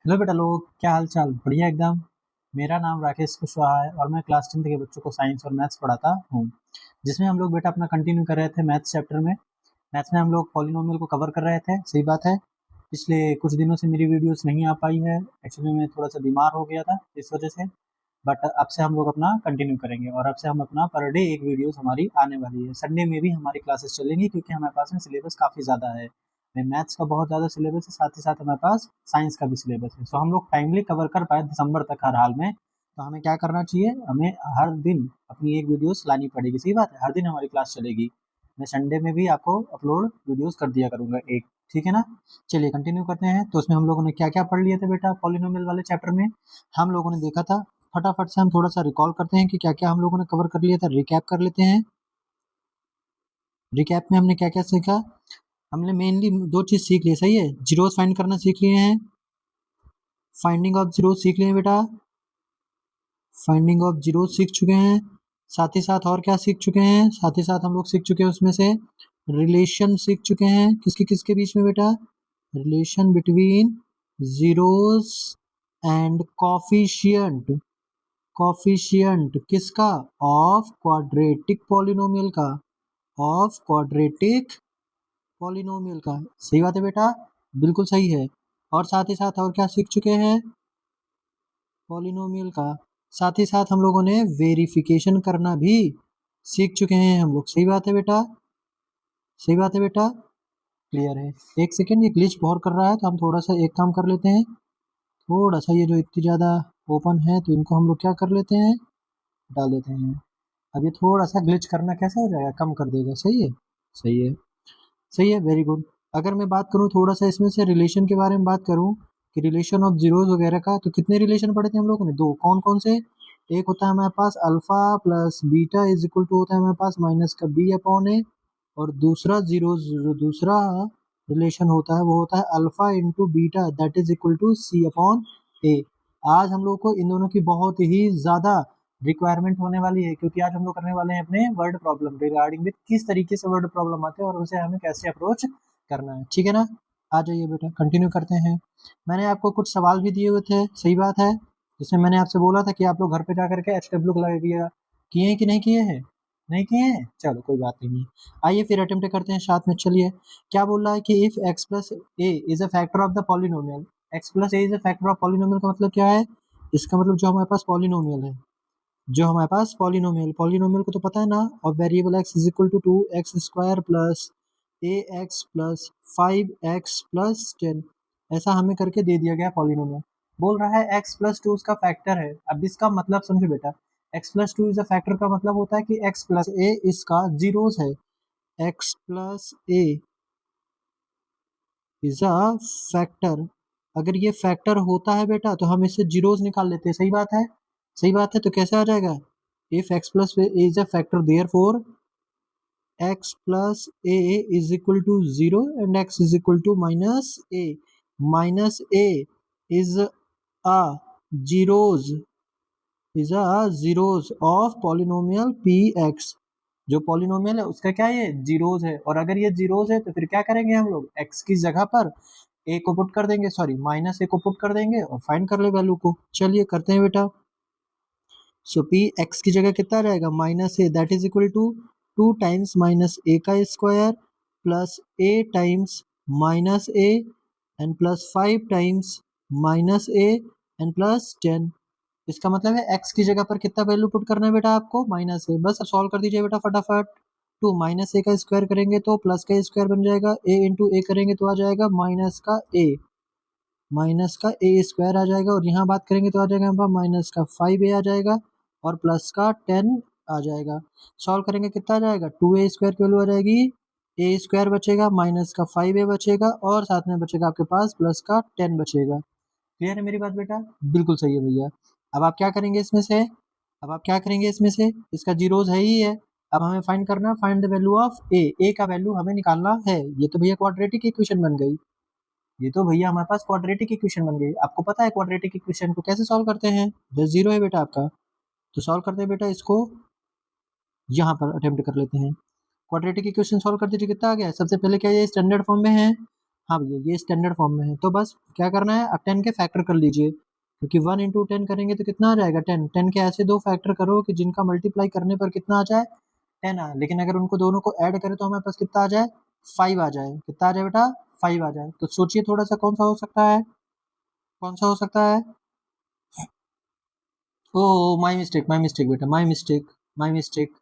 Hello बेटा लोग, क्या हाल चाल? बढ़िया एकदम। मेरा नाम राकेश कुशवाहा है और मैं क्लास 10th के बच्चों को साइंस और मैथ्स पढ़ाता हूँ, जिसमें हम लोग बेटा अपना कंटिन्यू कर रहे थे मैथ्स चैप्टर में। मैथ्स में हम लोग पॉलिनोमियल को कवर कर रहे थे। सही बात है, पिछले कुछ दिनों से मेरी वीडियोस नहीं आ पाई है। एक्चुअली मैं थोड़ा सा बीमार हो गया था इस वजह से। बट अब से हम लोग अपना कंटिन्यू करेंगे और अब से हम अपना पर डे एक वीडियोस हमारी आने वाली है। संडे में भी हमारी क्लासेस चलेंगी क्योंकि हमारे पास में सिलेबस काफ़ी ज़्यादा है। मैथ्स का बहुत ज़्यादा सिलेबस है, साथ ही साथ हमारे पास साइंस का भी सिलेबस है। सो हम लोग टाइमली कवर कर पाए दिसंबर तक हर हाल में। तो हमें क्या करना चाहिए, हमें हर दिन अपनी एक वीडियोस लानी पड़ेगी। सही बात है, हर दिन हमारी क्लास चलेगी। मैं संडे में भी आपको अपलोड वीडियोस कर दिया करूंगा एक। ठीक है ना? चलिए कंटिन्यू करते हैं। तो उसमें हम लोगों ने क्या क्या पढ़ लिए थे बेटा पॉलिनोमियल वाले चैप्टर में? हम लोगों ने देखा था, फटाफट से हम थोड़ा सा रिकॉल करते हैं कि क्या क्या हम लोगों ने कवर कर लिया था। रिकैप कर लेते हैं। रिकैप में हमने क्या क्या सीखा? हमने मेनली दो चीज सीख ली। सही है, जीरोस फाइंड करना सीख लिए हैं, फाइंडिंग ऑफ जीरो सीख लिए हैं बेटा, फाइंडिंग ऑफ जीरो सीख चुके हैं। साथ ही साथ और क्या सीख चुके हैं? साथ ही साथ हम लोग सीख चुके हैं उसमें से रिलेशन सीख चुके हैं। किसके किसके बीच में बेटा? Relation between zeros and coefficient. Coefficient किसका? ऑफ क्वाड्रेटिक पॉलिनोमियल का, ऑफ क्वाड्रेटिक पॉलिनोमियल का। सही बात है बेटा, बिल्कुल सही है। और साथ ही साथ और क्या सीख चुके हैं? पॉलिनोमियल का। साथ ही साथ हम लोगों ने वेरिफिकेशन करना भी सीख चुके हैं हम लोग। सही बात है बेटा, सही बात है बेटा, क्लियर है। एक सेकेंड, ये ग्लिच बहुत कर रहा है तो हम थोड़ा सा एक काम कर लेते हैं। थोड़ा सा ये जो इतनी ज़्यादा ओपन है तो इनको हम लोग क्या कर लेते हैं, डाल देते हैं। अब ये थोड़ा सा ग्लिच करना कैसे हो जाएगा, कम कर देगा। सही है, सही है, सही है, वेरी गुड। अगर मैं बात करूँ थोड़ा सा इसमें से रिलेशन के बारे में बात करूँ कि रिलेशन ऑफ जीरोज वगैरह का, तो कितने रिलेशन पढ़े थे हम लोगों ने? दो। कौन कौन से? एक होता है हमारे पास alpha plus beta is equal to होता है हमारे पास माइनस का बी अपॉन ए, और दूसरा जीरोज जो दूसरा रिलेशन होता है वो होता है alpha into beta that is equal to c upon a. आज हम लोग को इन दोनों की बहुत ही ज्यादा रिक्वायरमेंट होने वाली है क्योंकि आज हम लोग करने वाले हैं अपने वर्ड प्रॉब्लम रिगार्डिंग विद किस तरीके से वर्ड प्रॉब्लम आते हैं और उसे हमें कैसे अप्रोच करना है। ठीक है ना? आ जाइए बेटा, कंटिन्यू करते हैं। मैंने आपको कुछ सवाल भी दिए हुए थे। सही बात है, जिसमें मैंने आपसे बोला था कि आप लोग घर पे जाकर के HW लगाइएगा। किए हैं कि नहीं किए हैं? नहीं किए हैं, चलो कोई बात नहीं है। आइए फिर अटेम्प्ट करते हैं साथ में। चलिए, क्या बोल रहा है कि if x plus a is a factor of the polynomial. x plus a is a factor of polynomial का मतलब क्या है? इसका मतलब जो हमारे पास पॉलिनोमियल है, जो हमारे पास पॉलिनोमियल, पॉलिनोमियल को तो पता है ना, और variable x is equal to 2x² plus ax plus 5x plus 10, ऐसा हमें करके दे दिया गया पॉलिनोमियल। बोल रहा है x प्लस टू उसका फैक्टर है। अब इसका मतलब समझो बेटा, x plus two is a factor का मतलब होता है कि x प्लस ए इसका जीरोस है। x plus a is a factor. अगर ये फैक्टर होता है बेटा तो हम इससे जीरोस निकाल लेते हैं। सही बात है, सही बात है। तो कैसे आ जाएगा? If x plus a is a factor therefore x plus a is equal to 0 and x is equal to minus a. Minus a is a zeros, is a zeros of polynomial px। जो polynomial है उसका क्या है? ये zeros है। और अगर ये जीरोस है तो फिर क्या करेंगे हम लोग? x की जगह पर a को पुट कर देंगे, सॉरी माइनस a को पुट कर देंगे और फाइंड कर ले वैल्यू को। चलिए करते हैं बेटा। सो पी एक्स की जगह कितना रहेगा? Minus a that is equal to 2 times minus a का square plus a times minus a and plus 5 times minus a and plus 10। इसका मतलब है एक्स की जगह पर कितना वैल्यू पुट करना है बेटा आपको? माइनस ए। बस सॉल्व कर दीजिए बेटा फटाफट। 2 माइनस ए का स्क्वायर करेंगे तो प्लस का स्क्वायर बन जाएगा, ए इंटू ए करेंगे तो आ जाएगा माइनस का ए, माइनस का ए स्क्वायर आ जाएगा, और यहाँ बात करेंगे तो आ जाएगा हमारे पास माइनस का 5a आ जाएगा और प्लस का 10 आ जाएगा। सॉल्व करेंगे कितना आ जाएगा? 2a स्क्वायर की वैल्यू आ जाएगी, ए स्क्वायर बचेगा, माइनस का 5a बचेगा और साथ में बचेगा आपके पास प्लस का 10 बचेगा। क्लियर है मेरी बात बेटा? बिल्कुल सही है भैया। अब आप क्या करेंगे इसमें से? अब आप क्या करेंगे इसमें से? इसका जीरोज है ही है। अब हमें फाइंड करना, फाइंड द वैल्यू ऑफ ए का वैल्यू हमें निकालना है। ये तो भैया क्वाड्रेटिक इक्वेशन बन गई। ये तो भैया हमारे पास क्वाड्रेटिक इक्वेशन बन गई। आपको पता है क्वाड्रेटिक इक्वेशन को कैसे सॉल्व करते हैं? जस्ट जीरो है बेटा आपका, तो सॉल्व करते हैं बेटा इसको। यहाँ पर अटेम्प्ट कर लेते हैं। क्वाड्रेटिक इक्वेशन सॉल्व कर दीजिए, कितना आ गया? सबसे पहले क्या ये स्टैंडर्ड फॉर्म में है, हाँ भैया ये स्टैंडर्ड फॉर्म में है, तो बस क्या करना है, अब 10 के फैक्टर कर लीजिए, क्योंकि 1 इंटू 10 करेंगे तो कितना आ जाएगा 10, 10 के ऐसे दो फैक्टर करो कि जिनका मल्टीप्लाई करने पर कितना आ जाए 10 आए, लेकिन अगर उनको दोनों को ऐड करें तो हमारे पास कितना आ जाए 5 आ जाए, कितना आ जाए बेटा 5 आ जाए। तो सोचिए थोड़ा सा कौन सा हो सकता है, कौन सा हो सकता है। ओ माई मिस्टेक बेटा, माई मिस्टेक, माई मिस्टेक।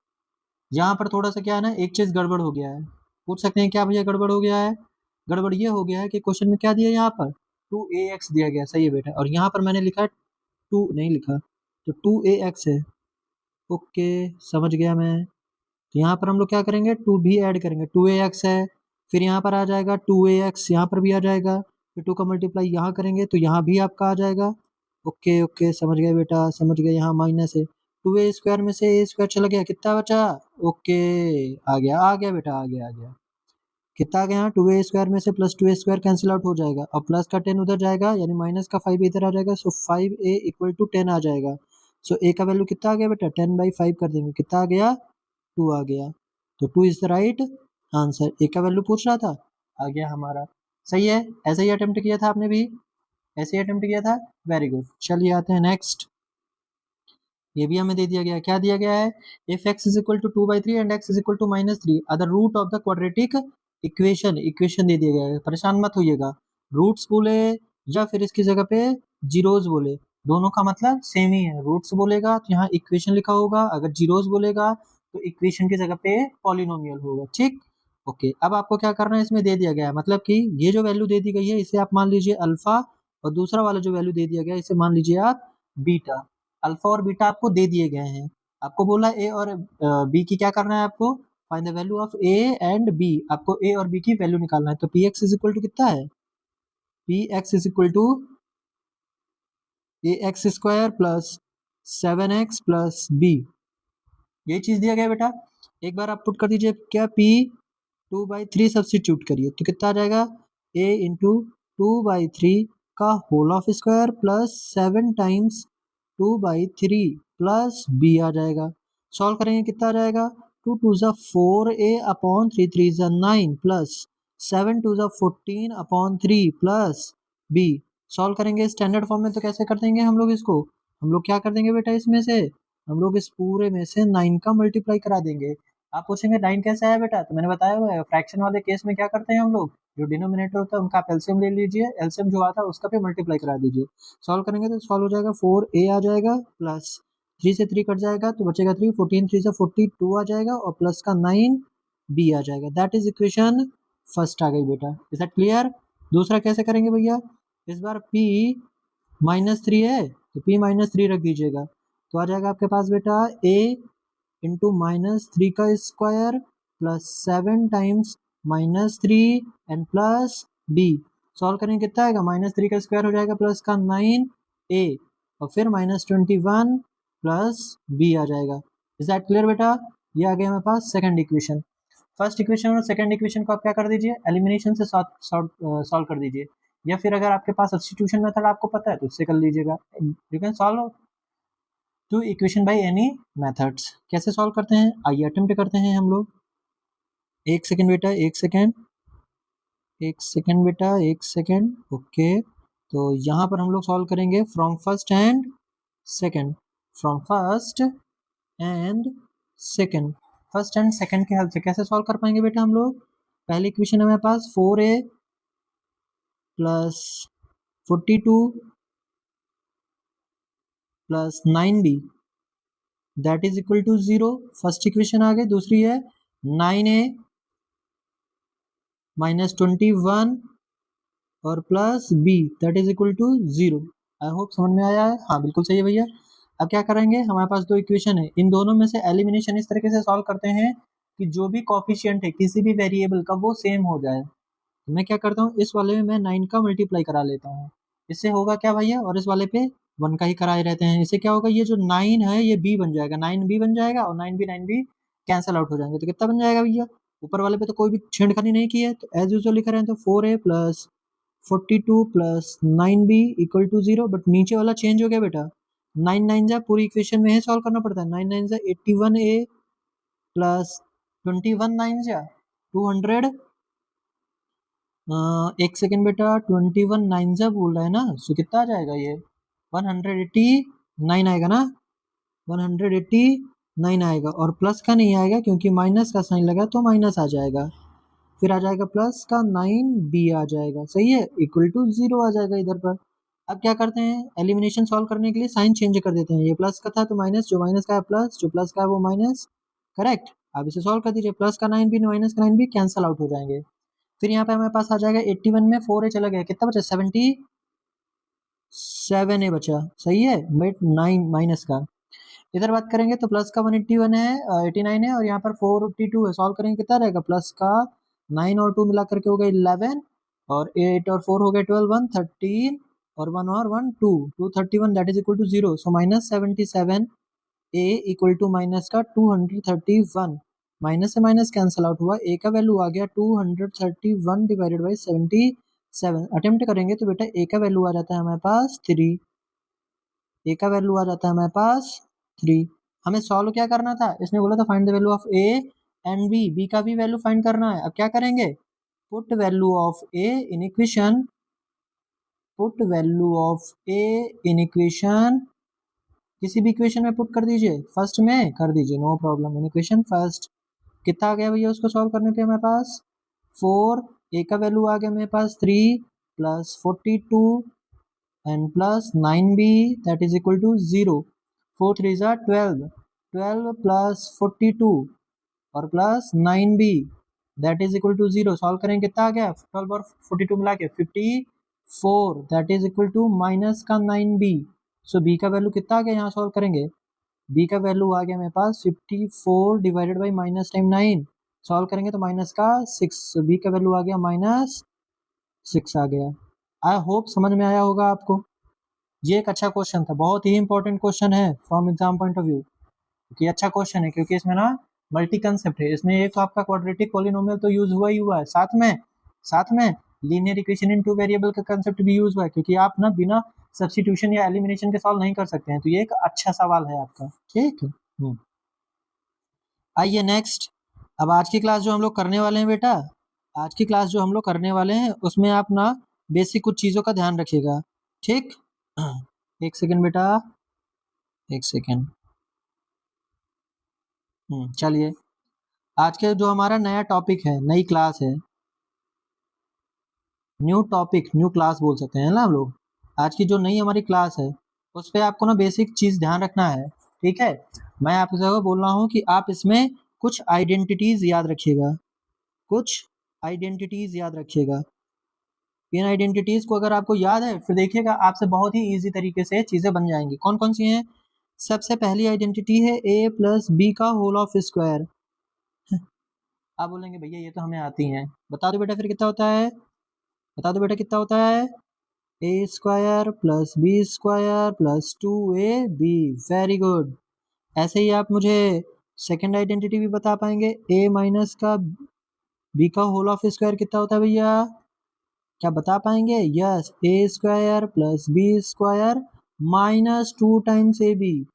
यहाँ पर थोड़ा सा क्या है ना, एक चीज गड़बड़ हो गया है। पूछ सकते हैं क्या भैया गड़बड़ हो गया है। गड़बड़ ये हो गया है कि क्वेश्चन में क्या दिया है यहाँ पर 2ax दिया गया, सही है बेटा, और यहाँ पर मैंने लिखा 2 नहीं लिखा, तो 2ax है। ओके समझ गया मैं। तो यहाँ पर हम लोग क्या करेंगे 2 भी ऐड करेंगे, 2ax है, फिर यहाँ पर आ जाएगा 2ax, यहाँ पर भी आ जाएगा, फिर 2 का मल्टीप्लाई यहाँ करेंगे तो यहाँ भी आपका आ जाएगा। ओके ओके समझ गए बेटा, समझ गए। यहाँ माइनस है, 2a² में से a² चला गया, कितना बचा। ओके आ गया बेटा, आ गया। कितना आ गया, 2a² में से प्लस 2a² कैंसिल आउट हो जाएगा, और प्लस का 10 उधर जाएगा, यानी माइनस का 5 इधर आ जाएगा, सो 5a इक्वल टू 10 आ जाएगा। सो a का वैल्यू कितना आ गया बेटा, 10/5 कर देंगे, कितना आ गया 2 आ गया। तो 2 is the right answer. a का वैल्यू पूछ रहा था, आ गया हमारा। सही है, ऐसे ही अटेम्प्ट किया था आपने भी, ऐसे ही अटेम्प्ट किया था, वेरी गुड। चलिए आते हैं नेक्स्ट। ये भी हमें दे दिया गया है, क्या दिया गया है, if x is equal to 2/3 and x is equal to -3 are the root of the quadratic equation. Equation दे दिया गया है, परेशान मत होइएगा, रूट्स बोले या फिर इसकी जगह पे जीरोस बोले, दोनों का मतलब सेम ही है। रूट्स बोलेगा तो यहाँ इक्वेशन लिखा होगा, अगर जीरोस बोलेगा तो इक्वेशन की जगह पे पॉलिनोमियल होगा, ठीक। ओके अब आपको क्या करना है, इसमें दे दिया गया है, मतलब कि ये जो वैल्यू दे दी गई है इसे आप मान लीजिए अल्फा, और दूसरा वाला जो वैल्यू दे दिया गया है इसे मान लीजिए आप बीटा। अल्फा और बीटा आपको दे दिए गए हैं, आपको बोला ए और बी की क्या करना है, आपको find the value of a and b, आपको ए और बी की वैल्यू निकालना है। तो p x is equal to कितना है, p x is equal to ax² plus 7x plus b, ये चीज दिया गया बेटा। एक बार आप पुट कर दीजिए, क्या p 2/3 सब्सिट्यूट करिए तो कितना आ जाएगा, a इंटू 2/3 का whole of square plus 7 times 2/3 plus b आ जाएगा। सॉल्व करेंगे कितना आ जाएगा, 2 2 ज़ा 4a अपॉन 3 3 ज़ा 9 प्लस 7 2 ज़ा 14 अपॉन 3 प्लस b। सॉल्व करेंगे स्टैंडर्ड फॉर्म में तो कैसे कर देंगे हम लोग इसको, हम लोग क्या कर देंगे बेटा, इसमें से हम लोग इस पूरे में से 9 का मल्टीप्लाई करा देंगे। आप पूछेंगे 9 कैसे आया बेटा, तो मैंने बताया हुआ है फ्रैक्शन वाले केस में क्या करते हैं हम लोग, जो डिनोमिनेटर होता है उनका आप एलसीएम ले लीजिए, एलसीएम जो आता है उसका पे मल्टीप्लाई करा दीजिए। सॉल्व करेंगे तो सॉल्व हो जाएगा 4a आ जाएगा, प्लस 3 से 3 कट जाएगा तो बचेगा 3, 14 3 से 42 आ जाएगा, और प्लस का 9 b आ जाएगा। दैट इज इक्वेशन फर्स्ट आ गई बेटा, इज दैट क्लियर। दूसरा कैसे करेंगे भैया, इस बार p -3 है तो p -3 रख दीजिएगा, तो आ जाएगा आपके पास बेटा a इंटू -3 का square plus 7 times -3 and plus b। Solve करेंगे कितना आएगा, -3 का स्क्वायर हो जाएगा प्लस का 9a, और फिर -21 प्लस b आ जाएगा। इज दैट क्लियर बेटा। ये आ गया हमारे पास सेकंड इक्वेशन। फर्स्ट इक्वेशन और सेकंड इक्वेशन को आप क्या कर दीजिए, एलिमिनेशन से सॉल्व कर दीजिए, या फिर अगर आपके पास सब्स्टिट्यूशन मेथड आपको पता है तो उससे कर लीजिएगा। You can solve two equation by any methods. कैसे सॉल्व करते हैं, आइए अटेम्प्ट करते हैं हम लोग। एक सेकेंड बेटा, एक सेकेंड, एक सेकेंड बेटा, एक सेकेंड। ओके तो यहाँ पर हम लोग सॉल्व करेंगे from first and second, from first and second. First and second के हेल्प से कैसे सॉल्व कर पाएंगे बेटा हम लोग, पहली इक्वेशन है हमारे पास 4a plus 42 plus 9b that is equal to 0। First equation आ गई। दूसरी है 9a -21 और plus b that is equal to 0। I hope समझ में आया है, हाँ बिल्कुल सही है भैया। अब क्या करेंगे, हमारे पास दो इक्वेशन है, इन दोनों में से एलिमिनेशन इस तरीके से सॉल्व करते हैं कि जो भी कॉफिशिएंट है किसी भी वेरिएबल का वो सेम हो जाए। तो मैं क्या करता हूँ, इस वाले में मैं 9 का मल्टीप्लाई करा लेता हूँ, इससे होगा क्या भैया, और इस वाले पे 1 का ही कराए रहते हैं, इससे क्या होगा, ये जो 9 है ये b बन जाएगा, 9b बन जाएगा, और 9b कैंसिल आउट हो जाएंगे, तो कितना बन जाएगा भैया, ऊपर वाले पे तो कोई भी छेड़खानी नहीं की है तो एज यूजुअल लिख रहे हैं, तो 4a plus 42 plus 9b equal to 0, but नीचे वाला चेंज हो गया बेटा, 9 9 जा पूरी इक्वेशन में है सॉल्व करना पड़ता है, 9 9 जा 81a प्लस 21 9 जा 200 एक सेकेंड बेटा, 21 9 जब बोल रहा है ना, सो कितना आ जाएगा ये 189 आएगा ना, 189 आएगा, और प्लस का नहीं आएगा क्योंकि माइनस का साइन लगा तो माइनस आ जाएगा, फिर आ जाएगा प्लस का 9b आ जाएगा, सही है, इक्वल टू 0 आ जाएगा इधर पर। अब क्या करते हैं, एलिमिनेशन सॉल्व करने के लिए साइन चेंज कर देते हैं, ये प्लस का था तो माइनस, जो माइनस का है प्लस, जो प्लस का है वो माइनस, करेक्ट। अब इसे सॉल्व कर दीजिए, प्लस का 9 भी माइनस का 9 भी कैंसल आउट हो जाएंगे। फिर यहाँ पे हमारे पास आ जाएगा 81 में 4a चला गया, कितना बचा 77a बचा, सही है, बट 9 माइनस का। इधर बात करेंगे तो प्लस का 181 है, 89 है, और यहाँ पर 452 है, सॉल्व करेंगे कितना रहेगा, प्लस का 9 और 2 मिला करके हो गए 11, और 8 और 4 हो गए 12, 1 13, और 1 और 1 2, 231 that is equal to 0, so minus 77 a equal to minus का 231, माइनस से माइनस कैंसल आउट हुआ, a का वैल्यू आ गया 231 डिवाइडेड बाई 77, अटेम्प्ट करेंगे तो बेटा a का वैल्यू आ जाता है हमारे पास 3, a का वैल्यू आ जाता है हमारे पास 3। हमें सॉल्व क्या करना था, इसने बोला था find the value of a and b का भी वैल्यू फाइंड करना है। अब क्या करेंगे, put value of a in equation, put value of a in equation, किसी भी इक्वेशन में पुट कर दीजिए, फर्स्ट में कर दीजिए, no problem, in equation first. कितना आ गया भैया उसको सॉल्व करने पे हमारे पास 4, a का वैल्यू आ गया मेरे पास 3 plus 42 and plus 9b that is equal to 0, 4 3s are 12, 12 plus 42 और plus 9b that is equal to 0, solve करेंगे कितना आ गया, 12 और 42 मिला के 54 that is equal to minus का 9b, सो b का वैल्यू कितना आ गया, यहाँ सॉल्व करेंगे, b का वैल्यू आ गया मेरे पास 54 divided by minus time 9, solve करेंगे तो माइनस का 6, सो b का वैल्यू आ गया -6 आ गया। आई होप समझ में आया होगा आपको। ये एक अच्छा क्वेश्चन था, बहुत ही इंपॉर्टेंट क्वेश्चन है from exam point of view, क्योंकि अच्छा क्वेश्चन है, क्योंकि इसमें ना मल्टी कंसेप्ट है, इसमें एक तो आपका क्वाड्रेटिक पॉलिनोमियल तो यूज हुआ ही हुआ है, साथ में linear equation in two variable का कंसेप्ट भी यूज हुआ है, क्योंकि आप ना बिना सब्स्टिट्यूशन या एलिमिनेशन के सॉल्व नहीं कर सकते हैं, तो ये एक अच्छा सवाल है आपका, ठीक है। आइए नेक्स्ट, अब आज की क्लास जो हम लोग करने वाले हैं बेटा, आज की क्लास जो हम लोग करने वाले हैं उसमें आप ना बेसिक कुछ चीज़ों का ध्यान रखिएगा, ठीक। एक सेकेंड बेटा, एक सेकेंड, चलिए, आज के जो हमारा नया टॉपिक है, नई क्लास है, न्यू टॉपिक न्यू क्लास बोल सकते हैं ना हम लोग, आज की जो नई हमारी क्लास है उस पर आपको ना बेसिक चीज़ ध्यान रखना है, ठीक है। मैं आपसे बोल रहा हूँ कि आप इसमें कुछ आइडेंटिटीज याद रखिएगा, कुछ आइडेंटिटीज याद रखिएगा, इन आइडेंटिटीज को अगर आपको याद है फिर देखिएगा आपसे बहुत ही इजी तरीके से चीज़ें बन जाएंगी। कौन कौन सी हैं, सबसे पहली आइडेंटिटी है a प्लस बी का होल ऑफ स्क्वायर। आप बोलेंगे भैया ये तो हमें आती हैं, बता दो बेटा फिर कितना होता है, बता दो बेटा कितना होता है, a square plus b square plus 2ab, very good. ऐसे ही आप मुझे सेकंड आइडेंटिटी भी बता पाएंगे, a माइनस का b का होल ऑफ स्क्वायर कितना होता है भैया, क्या बता पाएंगे, yes, a square plus b square minus 2 times a b.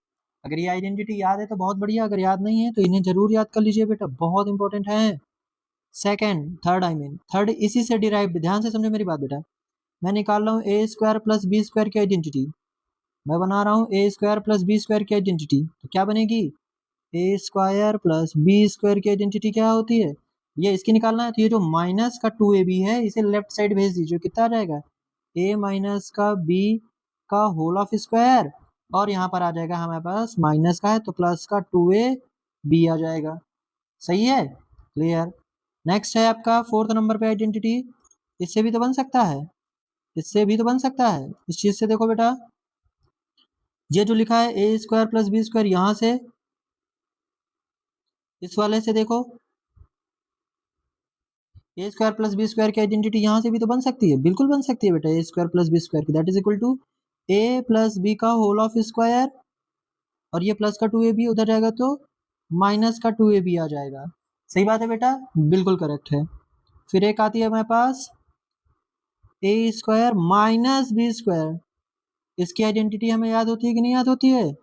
अगर ये आइडेंटिटी याद है तो बहुत बढ़िया, अगर याद नहीं है तो इन्हें जरूर याद कर लीजिए बेटा, बहुत इंपॉर्टेंट है। Second, third, I mean third इसी से डिराइव, ध्यान से समझो मेरी बात बेटा, मैं निकाल रहा हूँ ए स्क्वायर प्लस बी स्क्वायर की आइडेंटिटी, मैं बना रहा हूँ ए स्क्वायर प्लस बी स्क्वायर की आइडेंटिटी, तो क्या बनेगी, ए स्क्वायर प्लस बी स्क्वायर की आइडेंटिटी क्या होती है, ये इसकी निकालना है, तो ये जो माइनस का 2ab है इसे लेफ्ट साइड भेज दीजिए, कितना रहेगा, a माइनस का b का होल ऑफ स्क्वायर, और यहाँ पर आ जाएगा हमारे पास माइनस का है तो प्लस का 2ab आ जाएगा, सही है, क्लियर। नेक्स्ट है आपका फोर्थ नंबर पे आइडेंटिटी, इससे भी तो बन सकता है, इससे भी तो बन सकता है, इस चीज से देखो बेटा, ये जो लिखा है a square plus b square, यहाँ से इस वाले से देखो, ए स्क्वायर प्लस बी स्क्वायर की आइडेंटिटी यहाँ से भी तो बन सकती है, बिल्कुल बन सकती है बेटा, a square plus b square की that is equal to a plus b का होल ऑफ स्क्वायर, और ये प्लस का 2ab उधर जाएगा तो माइनस का 2ab आ जाएगा, सही बात है बेटा, बिल्कुल करेक्ट है। फिर एक आती है हमारे पास ए स्क्वायर माइनस बी स्क्वायर, इसकी आइडेंटिटी हमें याद होती है कि नहीं याद होती है,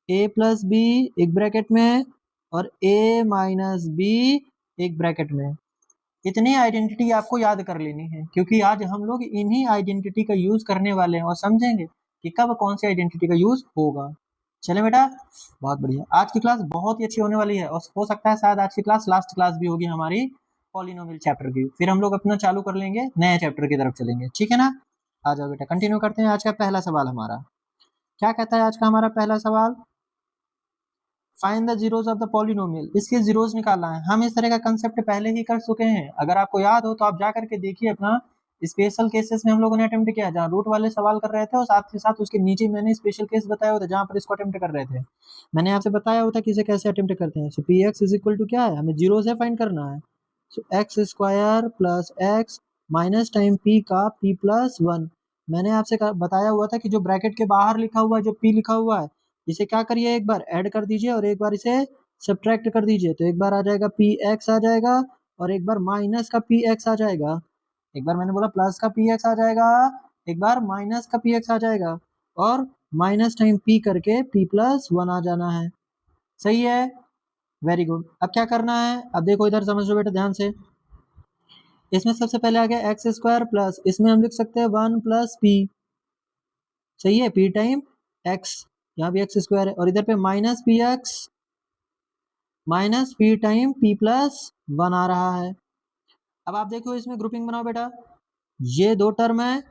ए प्लस बी एक ब्रैकेट में और ए माइनस बी एक ब्रैकेट में, इतनी आइडेंटिटी आपको याद कर लेनी है, क्योंकि आज हम लोग इन्हीं आइडेंटिटी का यूज करने वाले हैं और समझेंगे कि कब कौन सी आइडेंटिटी का यूज होगा। चले बेटा, बहुत बढ़िया। आज की क्लास बहुत ही अच्छी होने वाली है और हो सकता है शायद आज की क्लास लास्ट क्लास भी होगी हमारी पॉलिनोमियल चैप्टर की। फिर हम लोग अपना चालू कर लेंगे, नए चैप्टर की तरफ चलेंगे, ठीक है ना। आ जाओ बेटा, कंटिन्यू करते हैं। आज का पहला सवाल हमारा क्या कहता है? आज का हमारा पहला सवाल, find the zeros of the polynomial. इसके जीरोस निकालना है। हम इस तरह का कंसेप्ट पहले ही कर चुके हैं, अगर आपको याद हो तो आप जा करके देखिए अपना स्पेशल केसेस में हम लोगों ने अटेम्प्ट किया, जहाँ रूट वाले सवाल कर रहे थे और साथ ही साथ उसके नीचे मैंने स्पेशल केस बताया होता जहाँ पर इसको अटेम्प्ट कर रहे थे। मैंने आपसे बताया होता कि इसे कैसे अटेम्प्ट करते हैं। So p x is equal to क्या है, हमें जीरो से फाइंड करना है। So x square plus x minus time p का पी प्लस वन। मैंने आपसे बताया हुआ था कि जो ब्रैकेट के बाहर लिखा हुआ है, जो पी लिखा हुआ है, इसे क्या करिए, एक बार ऐड कर दीजिए और एक बार इसे सब्ट्रैक्ट कर दीजिए। तो एक बार आ जाएगा पी एक्स आ जाएगा और एक बार माइनस का पी एक्स आ जाएगा। एक बार मैंने बोला प्लस का पी एक्स आ जाएगा, एक बार माइनस का पी एक्स आ जाएगा और माइनस टाइम पी करके पी प्लस वन आ जाना है। सही है, वेरी गुड। अब क्या करना है, अब देखो इधर समझ लो बेटा ध्यान से। इसमें सबसे पहले आ गया एक्स स्क्वायर प्लस, इसमें हम लिख सकते हैं वन प्लस पी। सही है, पी टाइम एक्स, यहाँ भी एक्स स्क्वायर है और इधर पे minus p x minus p time p plus one आ रहा है। अब आप देखो इसमें ग्रुपिंग बनाओ बेटा, ये दो टर्म है,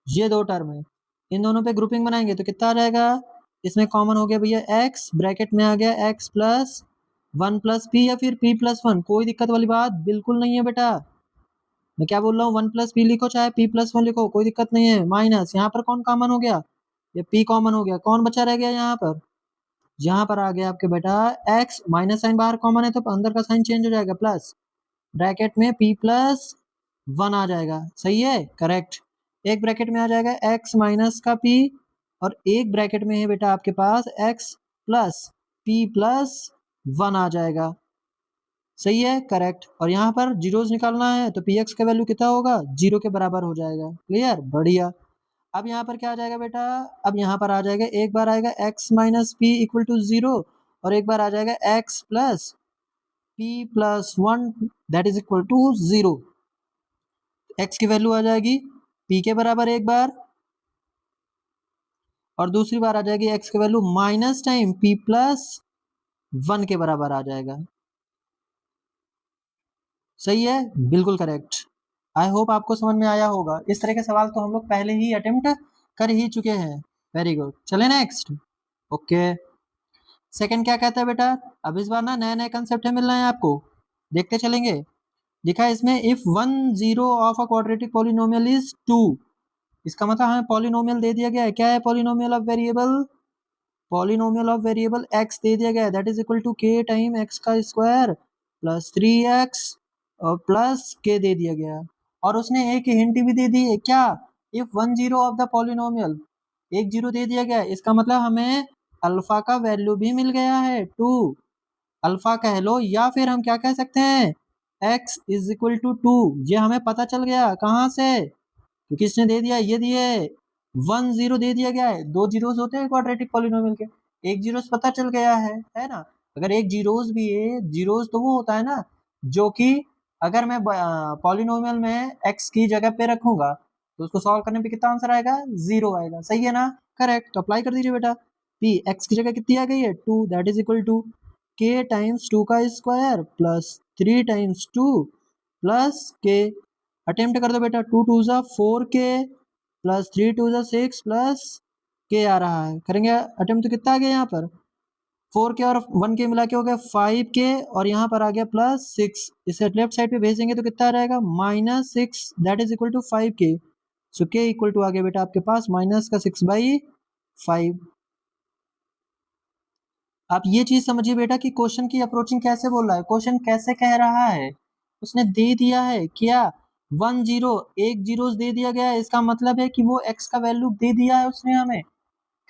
ये दो टर्म है, इन दोनों पे ग्रुपिंग बनाएंगे तो कितना आ जाएगा। इसमें कॉमन हो गया भैया एक्स, ब्रैकेट में आ गया x plus one plus P या फिर पी प्लस वन, कोई दिक्कत वाली बात बिल्कुल नहीं है बेटा। मैं क्या बोल रहा हूँ, वन प्लस पी लिखो चाहे पी प्लस वन लिखो, कोई दिक्कत नहीं है। माइनस यहाँ पर कौन कॉमन हो गया, ये पी कॉमन हो गया, कौन बचा रह गया यहाँ पर, यहाँ पर आ गया आपके बेटा एक्स, माइनस साइन बाहर कॉमन है तो अंदर का साइन चेंज हो जाएगा, प्लस ब्रैकेट में p प्लस वन आ जाएगा। सही है, करेक्ट। एक ब्रैकेट में आ जाएगा x माइनस का p और एक ब्रैकेट में है बेटा आपके पास x plus p plus one आ जाएगा। सही है, करेक्ट। और यहाँ पर जीरोस निकालना है तो px का वैल्यू कितना होगा, जीरो के बराबर हो जाएगा। क्लियर, बढ़िया। अब यहाँ पर क्या आ जाएगा बेटा, अब यहाँ पर आ जाएगा, एक बार आएगा x minus p equal to zero और एक बार आ जाएगा x plus p plus one that is equal to zero. x की वैल्यू आ जाएगी p के बराबर एक बार और दूसरी बार आ जाएगी x की value minus time p plus one के बराबर आ जाएगा। सही है, बिल्कुल करेक्ट। आई होप आपको समझ में आया होगा। इस तरह के सवाल तो हम लोग पहले ही अटेम्प्ट कर ही चुके हैं। वेरी गुड, चले नेक्स्ट। ओके, सेकंड क्या कहता है बेटा, अब इस बार ना नए नए कंसेप्ट मिल रहे हैं आपको, देखते चलेंगे। लिखा है इसमें, if one zero of a quadratic polynomial is two. इसका मतलब हमें पॉलिनोमियल दे दिया गया है, क्या है, polynomial of variable, polynomial of variable x दे दिया गया है, that is equal to k time x का स्क्वायर प्लस 3x और प्लस k दे दिया गया। और उसने एक हिंट भी दे दी है, क्या, if one zero of the polynomial, एक जीरो दे दिया गया है, इसका मतलब हमें अल्फा का वैल्यू भी मिल गया है, टू। अल्फा कह लो या फिर हम क्या कह सकते हैं, x is equal to two. ये हमें पता चल गया कहाँ से, क्योंकि इसने दे दिया, ये दिए वन जीरो दे दिया गया है। दो जीरोस होते हैं क्वाड्रेटिक पॉलिनोमियल के, एक जीरोस पता चल गया है ना। अगर एक जीरोस भी है, जीरोस तो वो होता है ना जो कि अगर मैं पॉलिनोमियल में x की जगह पे रखूंगा तो उसको सॉल्व करने पे कितना आंसर आएगा, जीरो आएगा। सही है ना, करेक्ट। तो अप्लाई कर दीजिए बेटा, p x की जगह कितनी आ गई है, two, that is equal to k times two का square plus three times two plus k। Attempt कर दो बेटा, टू टू ज़ा four k plus three two ज़ा सिक्स प्लस के आ रहा है। करेंगे अटेम्प्ट तो कितना आ गया यहाँ पर, फोर के और वन के मिला के हो गया फाइव के और यहाँ पर आ गया प्लस सिक्स। इसे लेफ्ट साइड पे भेजेंगे तो कितना आ जाएगा, minus six that is equal to five k. So k equal to आ गया बेटा आपके पास माइनस का सिक्स बाई फाइव। आप ये चीज समझिए बेटा कि क्वेश्चन की अप्रोचिंग कैसे बोल रहा है, क्वेश्चन कैसे कह रहा है। उसने दे दिया है क्या, वन जीरो, एक जीरो दे दिया गया है, इसका मतलब है कि वो x का वैल्यू दे दिया है उसने हमें।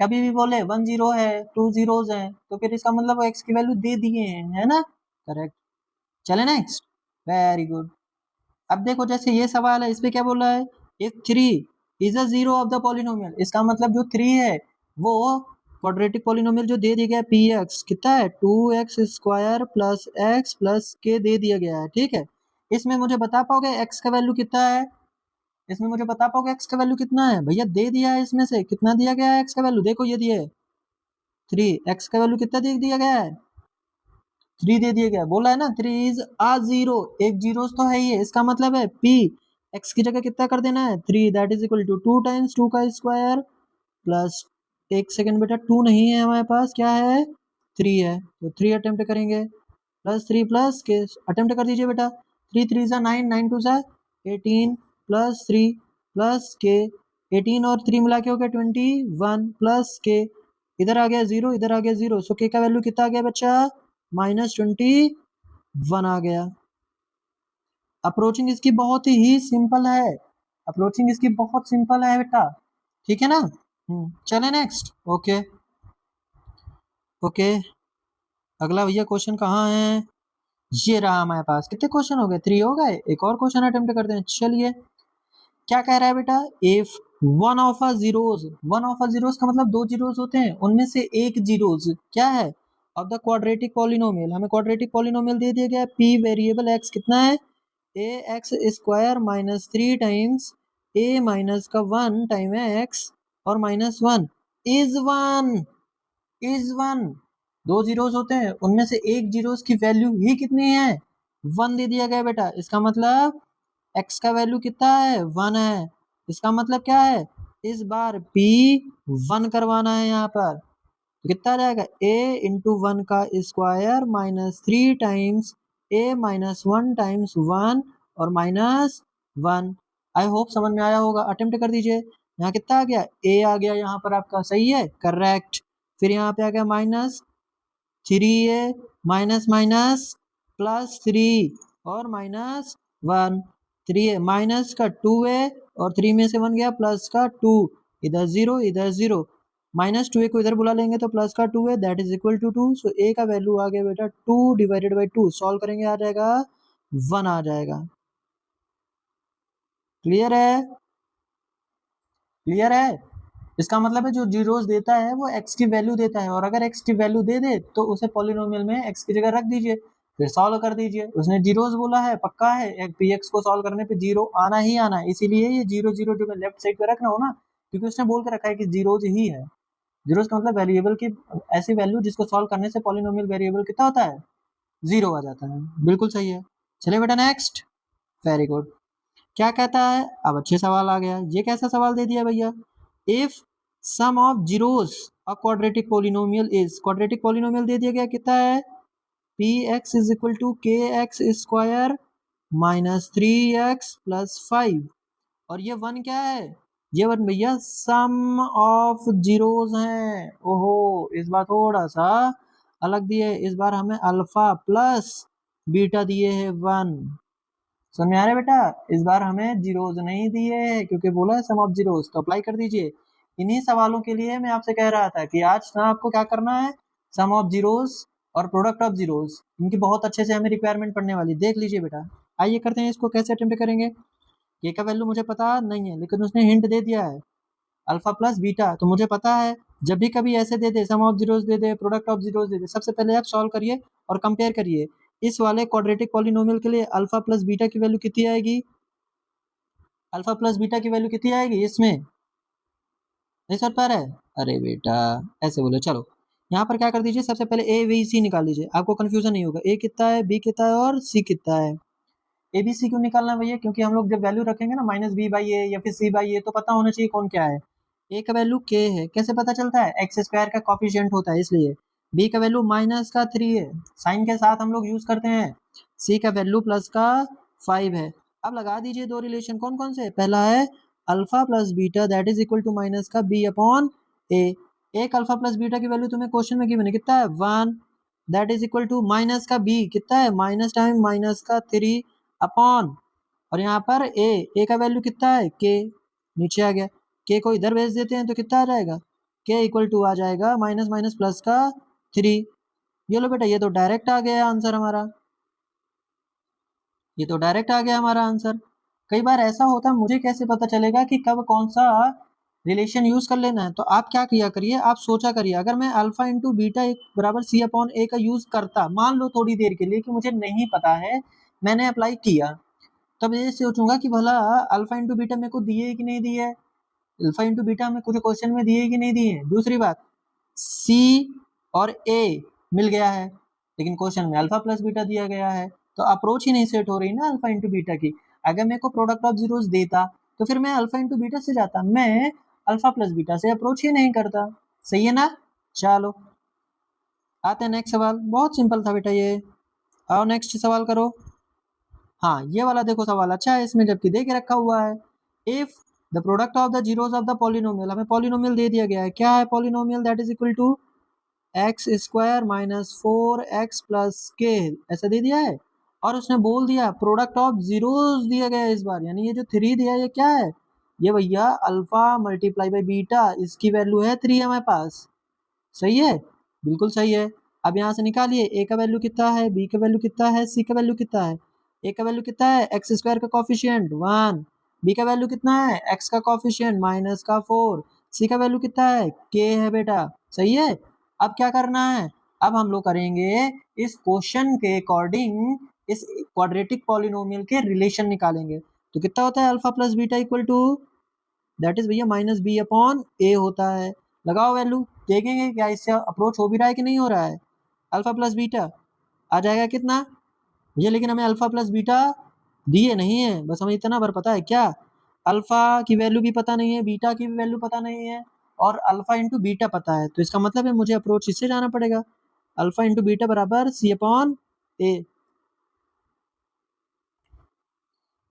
कभी भी बोले वन जीरो है, टू जीरोज है, तो फिर इसका मतलब वो x की वैल्यू दे दिए हैं, है ना, करेक्ट। चले नेक्स्ट, वेरी गुड। अब देखो जैसे ये सवाल है, इस पे क्या बोल रहा है, if three is a zero of the polynomial, इसका मतलब जो थ्री है वो क्वाड्रेटिक पॉलिनोमियल जो दे दिया गया पी एक्स कितना है, two x square plus x plus k दे दिया गया है, ठीक है। इसमें मुझे बता पाओगे x का वैल्यू कितना है? इसमें मुझे बता पाओगे x का वैल्यू कितना है? भैया दे दिया है, इसमें से कितना दिया गया है x का वैल्यू? देखो ये दिया है 3, x का वैल्यू कितना दे दिया गया है? 3 दे दिया गया, बोला है ना 3 इज आ जीरो, एक जीरोस तो है ही है, इसका मतलब है p x की जगह कितना कर देना है 3, that is equal to 2 times 2 का स्क्वायर प्लस, एक सेकंड बेटा 2 नहीं है हमारे पास, क्या है 3 है, तो 3 अटेम्प्ट करेंगे प्लस 3 प्लस के अटेम्प्ट कर दीजिए बेटा, 3 3 सा 9, 9 2 सा 18 प्लस 3 प्लस के 18 और 3 मिला के हो गया 21 प्लस के, इधर आ गया 0, इधर आ गया 0, सो के का वैल्यू कितना आ गया बच्चा -21 आ गया। अप्रोचिंग इसकी बहुत ही सिंपल है, अप्रोचिंग इसकी बहुत सिंपल है बेटा, ठीक है ना। चले नेक्स्ट। ओके ओके, अगला भैया क्वेश्चन कहाँ है? ये रहा हमारे पास, कितने क्वेश्चन हो गए 3 हो गए, एक और क्वेश्चन अटेम्प्ट करते हैं। चलिए क्या कह रहा है बेटा, if one of a zeros, one of a zeros का मतलब 2 जीरोज होते हैं, उनमें से एक जीरोज क्या है ऑफ द क्वाड्रेटिक पॉलिनोमियल, हमें क्वाड्रेटिक पॉलिनोमियल दे दिया गया है, p वेरिएबल x कितना है ए एक्स स्क्वायर माइनस 3 टाइम्स ए माइनस का 1 टाइम x और -1 इज 1, इज 1, 2 जीरोस होते हैं, उनमें से एक जीरोस की वैल्यू ही कितनी है 1 दे दिया गया बेटा, इसका मतलब x का वैल्यू कितना है 1 है, इसका मतलब क्या है इस बार p 1 करवाना है यहाँ पर, तो कितना आ जाएगा a इंटू 1 का square minus 3 times a minus 1 times 1 और -1। आई होप समझ में आया होगा, अटेम्प्ट कर दीजिए। यहाँ कितना आ गया a आ गया यहाँ पर आपका, सही है करेक्ट, फिर यहाँ पे आ गया -3a माइनस माइनस प्लस 3 और -1, 3a माइनस का 2a और 3 में से 1 गया प्लस का 2, इधर 0 इधर 0, -2a को इधर बुला लेंगे तो प्लस का 2a that is equal to 2, so a का वैल्यू आ गया बेटा 2 डिवाइडेड बाई 2, सॉल्व करेंगे आ जाएगा 1 आ जाएगा। क्लियर है, क्लियर है, इसका मतलब है जो जीरोस देता है वो x की वैल्यू देता है, और अगर x की वैल्यू दे दे तो उसे पॉलिनोमियल में x की जगह रख दीजिए, फिर सॉल्व कर दीजिए। उसने जीरोस बोला है, पक्का है px को सॉल्व करने पे जीरो आना ही आना है, इसीलिए ये 0 0 जो मैं लेफ्ट साइड पे रख रहा हूँ ना, क्योंकि उसने बोल के रखा है कि जीरोस ही है, जीरोस का मतलब वेरिएबल की ऐसी वैल्यू जिसको सॉल्व करने से पॉलिनोमियल वेरिएबल कितना होता है 0 आ जाता है, बिल्कुल सही है। चलिए बेटा नेक्स्ट, वेरी गुड, क्या कहता है अब, अच्छे सवाल आ गया, ये कैसा सवाल दे दिया भैया, if sum of zeros a quadratic polynomial is, quadratic polynomial दे दिया गया कितना है p x is equal to k x square minus 3x plus 5, और ये 1 क्या है, ये 1 भैया सम ऑफ जीरोस है, ओहो इस बार थोड़ा सा अलग दिए, इस बार हमें अल्फा प्लस बीटा दिए है 1, समझ में आ रहा है बेटा, इस बार हमें जीरोज नहीं दिए क्योंकि बोला है सम ऑफ जीरोज, तो अप्लाई कर दीजिए। इन्हीं सवालों के लिए मैं आपसे कह रहा था कि आज ना आपको क्या करना है, सम ऑफ जीरोज और प्रोडक्ट ऑफ जीरोज, इनकी बहुत अच्छे से हमें रिक्वायरमेंट पढ़ने वाली, देख लीजिए बेटा। आइए करते हैं इसको, कैसे अटेम्प्ट करेंगे, ये का वैल्यू मुझे पता नहीं है लेकिन उसने हिंट दे दिया है अल्फा प्लस बीटा, तो मुझे पता है जब भी कभी ऐसे दे दे सम ऑफ जीरोस दे दे प्रोडक्ट ऑफ जीरोस दे दे, सबसे पहले आप सॉल्व करिए और कंपेयर करिए, इस वाले क्वाड्रेटिक पॉलिनोमियल के लिए अल्फा प्लस बीटा की वैल्यू कितनी आएगी, अल्फा प्लस बीटा की वैल्यू कितनी आएगी इसमें, नहीं सर पा रहा है, अरे बेटा ऐसे बोलो, चलो यहाँ पर क्या कर दीजिए, सबसे पहले ए बी सी निकाल लीजिए, आपको कंफ्यूजन नहीं होगा, ए कितना है बी कितना है और सी कितना है। ए बी सी क्यों निकालना है भैया, क्योंकि हम लोग जब वैल्यू रखेंगे ना -b/a या फिर c/a, तो पता होना चाहिए कौन क्या है, ए का वैल्यू k है, कैसे पता चलता है एक्स स्क्वायर का कॉफिशिएंट होता है इसलिए, बी का वैल्यू माइनस का 3 है, साइन के साथ हम लोग यूज करते हैं, सी का वैल्यू प्लस का 5 है। अब लगा दीजिए दो रिलेशन, कौन कौन से, पहला है alpha plus beta that is equal to minus का b अपॉन a, एक अल्फा प्लस बीटा की वैल्यू तुम्हें क्वेश्चन में गिवन है कितना है 1, that is equal to minus का b कितना है माइनस टाइम माइनस का 3 अपॉन, और यहाँ पर ए का वैल्यू कितना है k, नीचे आ गया, k को इधर भेज देते हैं तो कितना आ जाएगा k इक्वल टू आ जाएगा माइनस माइनस प्लस का 3, ये लो बेटा ये तो डायरेक्ट आ गया आंसर हमारा, ये तो डायरेक्ट आ गया हमारा आंसर। कई बार ऐसा होता है मुझे कैसे पता चलेगा कि कब कौन सा रिलेशन यूज कर लेना है, तो आप क्या किया करिए, आप सोचा करिए, अगर मैं अल्फा इंटू बीटा एक बराबर सी अपॉन ए का यूज करता, मान लो थोड़ी देर के लिए कि मुझे नहीं पता है मैंने अप्लाई किया, तब ये सोचूंगा कि भला अल्फा इंटू बीटा मेरे को दिए कि नहीं दिए, अल्फा इंटू बीटा में कुछ क्वेश्चन में दिए कि नहीं दिए। दूसरी बात, सी और ए मिल गया है लेकिन क्वेश्चन में अल्फा प्लस बीटा दिया गया है, तो अप्रोच ही नहीं सेट हो रही ना अल्फा इंटू बीटा की। अगर मेरे को प्रोडक्ट ऑफ जीरोस देता तो फिर मैं अल्फा इंटू बीटा से जाता, मैं अल्फा प्लस बीटा से अप्रोच ही नहीं करता। सही है ना। चलो आते हैं नेक्स्ट सवाल, बहुत सिंपल था बेटा ये। आओ नेक्स्ट सवाल करो। हाँ ये वाला देखो सवाल अच्छा है, इसमें जबकि दे के रखा हुआ है, if the product of the zeros of the polynomial, हमें पॉलिनोमियल दे दिया गया है, क्या है polynomial, that is equal to x square minus 4x plus k, ऐसा दे दिया है। और उसने बोल दिया प्रोडक्ट ऑफ जीरोस दिया गया है इस बार, यानी ये जो 3 दिया है ये क्या है, ये भैया अल्फा मल्टीप्लाई बाई बीटा, इसकी वैल्यू है 3 हमारे पास। सही है, बिल्कुल सही है। अब यहाँ से निकालिए, ए का वैल्यू कितना है, बी का वैल्यू कितना है, सी का वैल्यू कितना है। ए का वैल्यू कितना है, एक्स स्क्वायर का कॉफिशिएंट 1, बी का वैल्यू कितना है, एक्स का कॉफिशिएंट माइनस का 4, सी का वैल्यू कितना है, के है बेटा। सही है। अब क्या करना है, अब हम लोग करेंगे इस क्वेश्चन के अकॉर्डिंग इस क्वाड्रेटिक पॉलिनोमियल के रिलेशन निकालेंगे। तो कितना होता है alpha plus beta equal to, that is भैया माइनस बी अपॉन ए होता है। लगाओ वैल्यू, देखेंगे क्या इससे अप्रोच हो भी रहा है कि नहीं हो रहा है। अल्फा प्लस बीटा आ जाएगा कितना भैया, लेकिन हमें अल्फा प्लस बीटा दिए नहीं है, बस हमें इतना भर पता है क्या, अल्फा की वैल्यू भी पता नहीं है, बीटा की भी वैल्यू पता नहीं है, और अल्फा इंटू बीटा पता है। तो इसका मतलब है मुझे अप्रोच इससे जाना पड़ेगा, अल्फा इंटू बीटा बराबर सी अपॉन ए।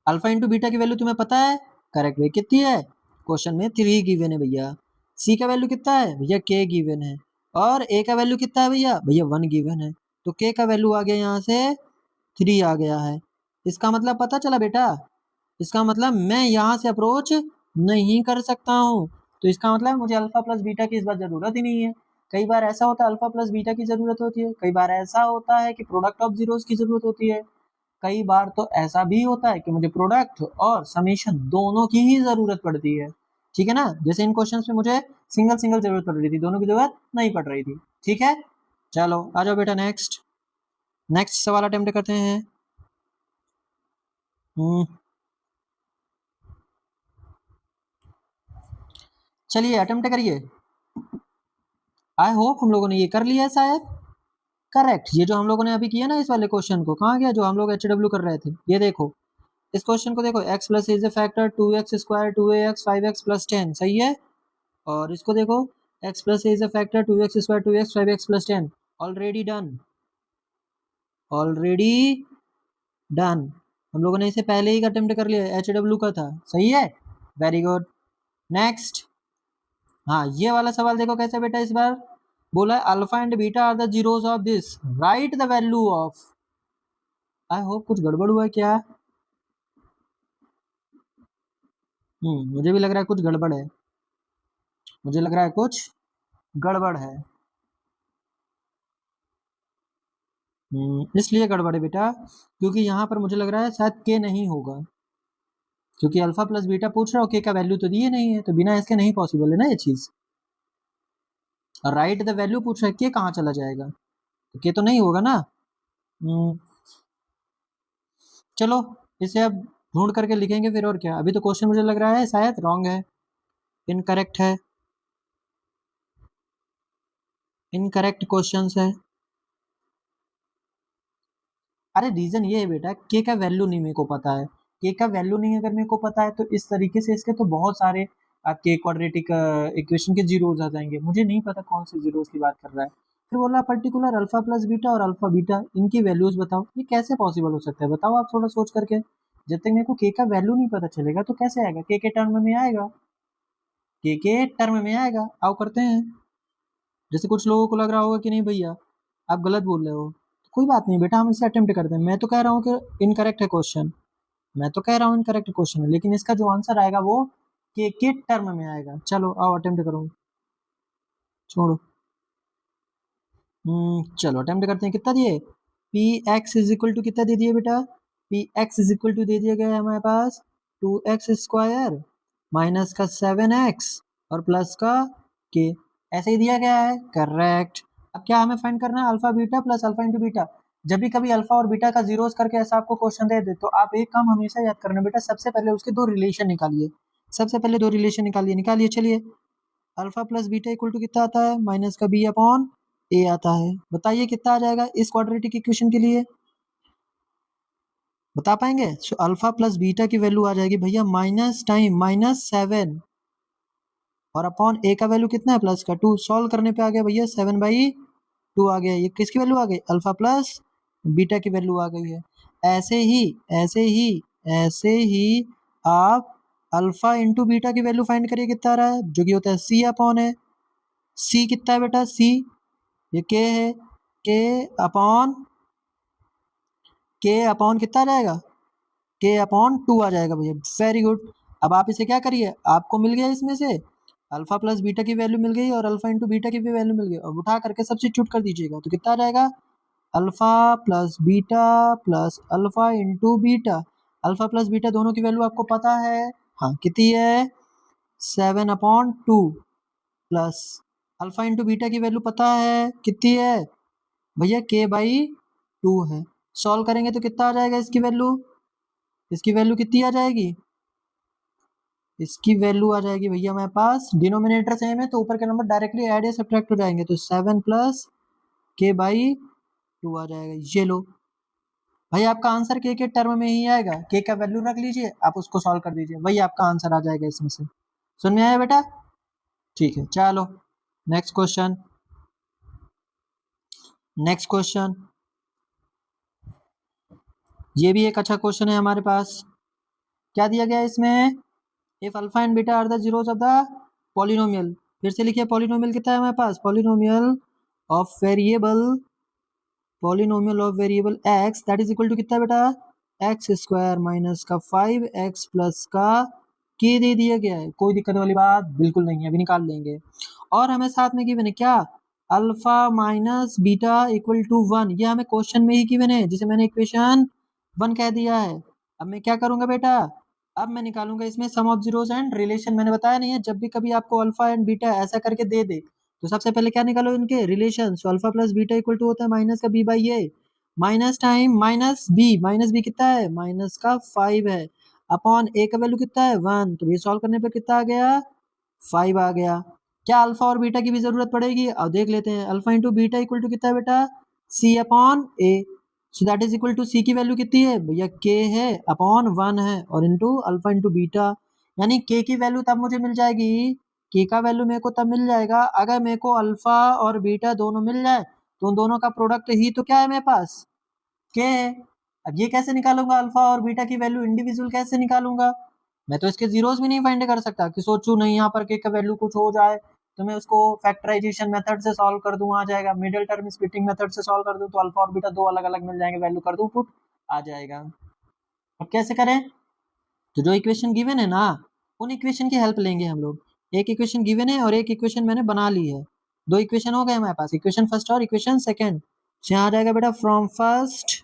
अल्फा इंटू बीटा की वैल्यू तुम्हें पता है, करेक्ट वे कितनी है, क्वेश्चन में 3 गिवन है भैया। सी का वैल्यू कितना है भैया, के गिवन है। और ए का वैल्यू कितना है भैया, भैया 1 गिवन है। तो के का वैल्यू आ गया यहाँ से 3 आ गया है। इसका मतलब पता चला बेटा, इसका मतलब मैं यहाँ से अप्रोच नहीं कर सकता हूँ। तो इसका मतलब मुझे अल्फा प्लस बीटा की इस बार जरूरत ही नहीं है। कई बार ऐसा होता है अल्फा प्लस बीटा की जरूरत होती है, कई बार ऐसा होता है कि प्रोडक्ट ऑफ जीरोस की जरूरत होती है, कई बार तो ऐसा भी होता है कि मुझे प्रोडक्ट और समेशन दोनों की ही जरूरत पड़ती है। ठीक है ना, जैसे इन क्वेश्चंस में मुझे सिंगल सिंगल जरूरत पड़ रही थी, दोनों की जरूरत नहीं पड़ रही थी। ठीक है, चलो आ जाओ बेटा नेक्स्ट, नेक्स्ट सवाल अटेम्प्ट करते हैं। चलिए अटेम्प्ट करिए। आई होप हम लोगों ने ये कर लिया है शायद। करेक्ट, ये जो हम लोगों ने अभी किया ना इस वाले क्वेश्चन को, कहाँ गया जो हम लोग HW कर रहे थे, ये देखो इस क्वेश्चन को देखो, x plus is a factor 2x square 2ax 5x plus 10, सही है। और इसको देखो, x plus is a factor 2x square 2x 5x plus 10, already done, already done. हम लोगों ने इसे पहले ही अटेम्प्ट कर लिया, HW का था, सही है, वेरी गुड। नेक्स्ट, हाँ ये वाला सवाल देखो कैसे बेटा, इस बार बोला है alpha and beta are the zeros of this, right the value of. I hope कुछ गड़बड़ हुआ है क्या, मुझे भी लग रहा है कुछ गड़बड़ है, मुझे लग रहा है कुछ गड़बड़ है। इसलिए गड़बड़ है बेटा क्योंकि यहाँ पर मुझे लग रहा है शायद के नहीं होगा, क्योंकि अल्फा प्लस बीटा पूछ रहा हो, के का वैल्यू तो दिए नहीं है, तो बिना इसके नहीं पॉसिबल है ना ये चीज। और राइट द वैल्यू पूछ रहा है, के कहाँ चला जाएगा, तो के तो नहीं होगा ना। हम्म, चलो इसे अब ढूंढ करके लिखेंगे फिर, और क्या, अभी तो क्वेश्चन मुझे लग रहा है शायद रॉन्ग है, इनकरेक्ट है, इनकरेक्ट क्वेश्चन है। अरे रीजन ये है बेटा, के का वैल्यू नहीं मेरे को पता है, के का वैल्यू नहीं अगर मेरे को पता है तो इस तरीके से इसके तो बहुत सारे आपके क्वाड्रेटिक इक्वेशन के जीरोस आ जाएंगे, मुझे नहीं पता कौन से जीरोस की बात कर रहा है। फिर बोला पर्टिकुलर अल्फा प्लस बीटा और अल्फा बीटा इनकी वैल्यूज बताओ, ये कैसे पॉसिबल हो सकता है बताओ आप थोड़ा सोच करके। जब तक मेरे को के का वैल्यू नहीं पता चलेगा तो कैसे आएगा, के टर्म में आएगा, के टर्म में आएगा। आओ करते हैं, जैसे कुछ लोगों को लग रहा होगा कि नहीं भैया आप गलत बोल रहे हो, तो कोई बात नहीं बेटा, हम इसे अटेम्प्ट करते हैं। मैं तो कह रहा हूँ कि इनकरेक्ट है क्वेश्चन, मैं तो कह रहा हूँ इनकरेक्ट क्वेश्चन है, लेकिन इसका जो आंसर आएगा वो के टर्म में आएगा। चलो आओ अटेम्प्ट करो, छोड़ो। चलो अटेम्प्ट करते हैं, कितना दिए, p x is equal to कितना दे दिए बेटा, p x is equal to दे दिया गया है हमारे पास 2x स्क्वायर माइनस का 7x और प्लस का के, ऐसे ही दिया गया है, करेक्ट। अब क्या हमें फाइंड करना है, alpha beta plus alpha into beta. जब भी कभी अल्फा और बीटा का जीरोस करके ऐसा आपको क्वेश्चन दे दे तो आप एक काम हमेशा याद करना बेटा, सबसे पहले उसके दो रिलेशन निकालिए, सबसे पहले दो रिलेशन निकालिए। चलिए, alpha plus beta equal to कितना आता है, माइनस का बी अपॉन ए आता है। बताइए कितना आ जाएगा इस क्वाड्रेटिक इक्वेशन के लिए, बता पाएंगे? सो अल्फा प्लस बीटा की वैल्यू आ जाएगी भैया माइनस टाइम -7 और अपॉन ए का वैल्यू कितना है, प्लस का 2। सॉल्व करने पे आ गया भैया 7/2 आ गया। ये किसकी वैल्यू आ गई, अल्फा प्लस बीटा की वैल्यू आ गई है। ऐसे ही आप अल्फा इंटू बीटा की वैल्यू फाइंड करिए कितना आ रहा है, जो कि होता है सी अपॉन है। सी कितना है बेटा, सी ये के है, के अपॉन कितना आ जाएगा, के अपॉन 2 आ जाएगा भैया। Very good. अब आप इसे क्या करिए, आपको मिल गया इसमें से अल्फा प्लस बीटा की वैल्यू मिल गई और अल्फा इंटू बीटा की भी वैल्यू मिल गई। अब उठा करके सब्स्टिट्यूट कर दीजिएगा तो कितना आ जाएगा, alpha plus beta plus alpha into beta. Alpha plus beta दोनों की वैल्यू आपको पता है, हाँ कितनी है, 7/2 प्लस अल्फा इंटू बीटा की वैल्यू पता है कितनी है भैया, k/2 है। सॉल्व करेंगे तो कितना आ जाएगा इसकी वैल्यू, इसकी वैल्यू कितनी आ जाएगी, इसकी वैल्यू आ जाएगी भैया हमारे पास, डिनोमिनेटर सेम है तो ऊपर के नंबर डायरेक्टली ऐड या सब्ट्रैक्ट हो जाएंगे, तो 7 प्लस k/2 आ जाएगा। ये लो भाई, आपका आंसर के टर्म में ही आएगा, के का वैल्यू रख लीजिए, आप उसको सॉल्व कर दीजिए, वही आपका आंसर आ जाएगा इसमें से। सुन में आया बेटा? ठीक है, चलो नेक्स्ट क्वेश्चन। ये भी एक अच्छा क्वेश्चन है हमारे पास। क्या दिया गया है इसमें, if alpha and beta are the zeros of the polynomial. फिर से लिखिए, पॉलिनोमियल कितना है हमारे पास, polynomial of variable x that is equal to कितना बेटा, x² माइनस का 5x प्लस का k दे दिया गया है। कोई दिक्कत वाली बात बिल्कुल नहीं है, अभी निकाल लेंगे। और हमें साथ में गिवन है क्या, alpha minus beta equal to 1, ये हमें क्वेश्चन में ही गिवन है, जिसे मैंने इक्वेशन 1 कह दिया है। अब मैं क्या करूंगा बेटा, अब मैं निकालूंगा इसमें सम ऑफ जीरोस एंड रिलेशन। मैंने बताया नहीं है, जब भी कभी आपको अल्फा एंड बीटा ऐसा करके दे दे तो सबसे पहले क्या निकालो, इनके relation. So alpha plus beta equal to होता है माइनस का b/a, minus time minus B कितना है, माइनस का 5 है, अपॉन ए का वैल्यू कितना है 1, तो ये सॉल्व करने पर कितना आ गया, 5 आ गया। क्या अल्फा और बीटा की भी जरूरत पड़ेगी, अब देख लेते हैं। Alpha into beta equal to कितना है बेटा, c upon a, so that is equal to c की वैल्यू कितनी है भैया, के है अपॉन 1 है, और इंटू अल्फा इंटू बीटा, यानी के की वैल्यू तब मुझे मिल जाएगी, के का वैल्यू मेरे को तब मिल जाएगा अगर मेरे को अल्फा और बीटा दोनों मिल जाए, तो उन दोनों का प्रोडक्ट ही तो क्या है मेरे पास, के है। अब ये कैसे निकालूंगा, अल्फा और बीटा की वैल्यू इंडिविजुअल कैसे निकालूंगा, मैं तो इसके जीरोस भी नहीं फाइंड कर सकता कि सोचू नहीं यहाँ पर के का वैल्यू कुछ हो जाए तो मैं उसको फैक्टराइजेशन मेथड से सॉल्व कर दूं, आ जाएगा। मिडिल टर्म स्प्लिटिंग मेथड से सॉल्व कर दूं तो अल्फा और बीटा दो अलग अलग मिल जाएंगे, वैल्यू कर दूं पुट, आ जाएगा। अब कैसे करें, तो जो इक्वेशन गिवन है ना, उन इक्वेशन की हेल्प लेंगे हम लोग। एक इक्वेशन गिवन है और एक इक्वेशन मैंने बना ली है, दो इक्वेशन हो गए हमारे पास, इक्वेशन फर्स्ट और इक्वेशन सेकंड। यहाँ आ जाएगा बेटा फ्रॉम फर्स्ट